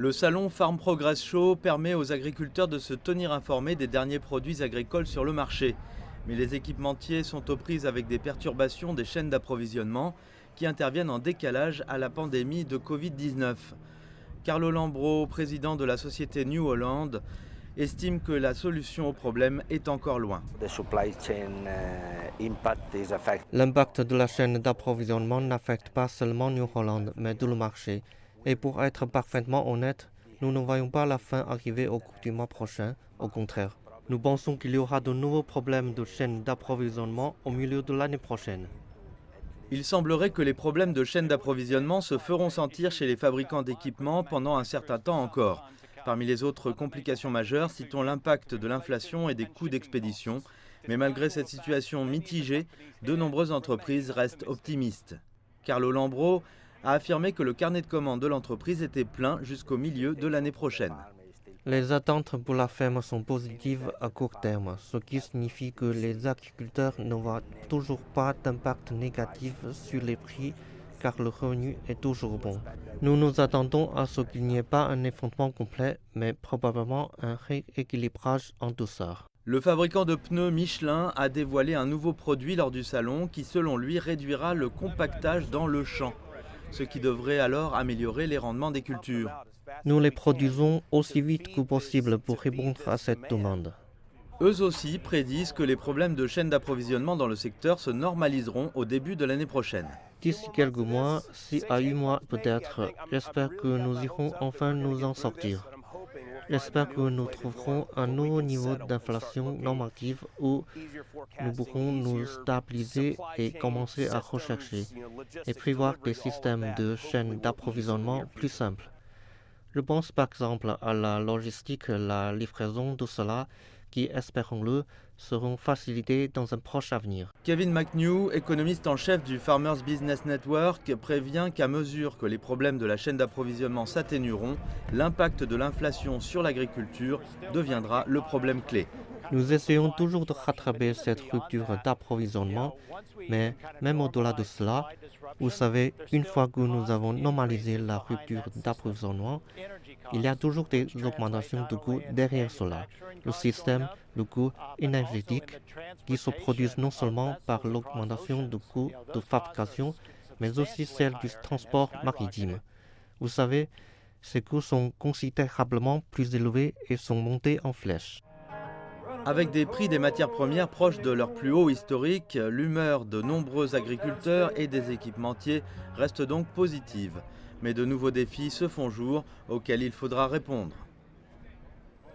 Le salon Farm Progress Show permet aux agriculteurs de se tenir informés des derniers produits agricoles sur le marché. Mais les équipementiers sont aux prises avec des perturbations des chaînes d'approvisionnement qui interviennent en décalage à la pandémie de Covid-19. Carlo Lambro, président de la société New Holland, estime que la solution au problème est encore loin. L'impact de la chaîne d'approvisionnement n'affecte pas seulement New Holland, mais tout le marché. Et pour être parfaitement honnête, nous ne voyons pas la fin arriver au cours du mois prochain. Au contraire, nous pensons qu'il y aura de nouveaux problèmes de chaîne d'approvisionnement au milieu de l'année prochaine. Il semblerait que les problèmes de chaîne d'approvisionnement se feront sentir chez les fabricants d'équipements pendant un certain temps encore. Parmi les autres complications majeures, citons l'impact de l'inflation et des coûts d'expédition. Mais malgré cette situation mitigée, de nombreuses entreprises restent optimistes. Carlo Lambro a affirmé que le carnet de commandes de l'entreprise était plein jusqu'au milieu de l'année prochaine. Les attentes pour la ferme sont positives à court terme, ce qui signifie que les agriculteurs ne voient toujours pas d'impact négatif sur les prix car le revenu est toujours bon. Nous nous attendons à ce qu'il n'y ait pas un effondrement complet, mais probablement un rééquilibrage en douceur. Le fabricant de pneus Michelin a dévoilé un nouveau produit lors du salon qui, selon lui, réduira le compactage dans le champ, ce qui devrait alors améliorer les rendements des cultures. Nous les produisons aussi vite que possible pour répondre à cette demande. Eux aussi prédisent que les problèmes de chaîne d'approvisionnement dans le secteur se normaliseront au début de l'année prochaine. D'ici quelques mois, 6 à 8 mois peut-être, j'espère que nous irons enfin nous en sortir. J'espère que nous trouverons un nouveau niveau d'inflation normative où nous pourrons nous stabiliser et commencer à rechercher et prévoir des systèmes de chaîne d'approvisionnement plus simples. Je pense par exemple à la logistique, la livraison, tout cela qui, espérons-le, seront facilités dans un proche avenir. Kevin McNew, économiste en chef du Farmers Business Network, prévient qu'à mesure que les problèmes de la chaîne d'approvisionnement s'atténueront, l'impact de l'inflation sur l'agriculture deviendra le problème clé. Nous essayons toujours de rattraper cette rupture d'approvisionnement, mais même au-delà de cela, vous savez, une fois que nous avons normalisé la rupture d'approvisionnement, il y a toujours des augmentations de coûts derrière cela. Le système, le coût énergétique, qui se produisent non seulement par l'augmentation de coûts de fabrication, mais aussi celle du transport maritime. Vous savez, ces coûts sont considérablement plus élevés et sont montés en flèche. Avec des prix des matières premières proches de leur plus haut historique, l'humeur de nombreux agriculteurs et des équipementiers reste donc positive. Mais de nouveaux défis se font jour auxquels il faudra répondre.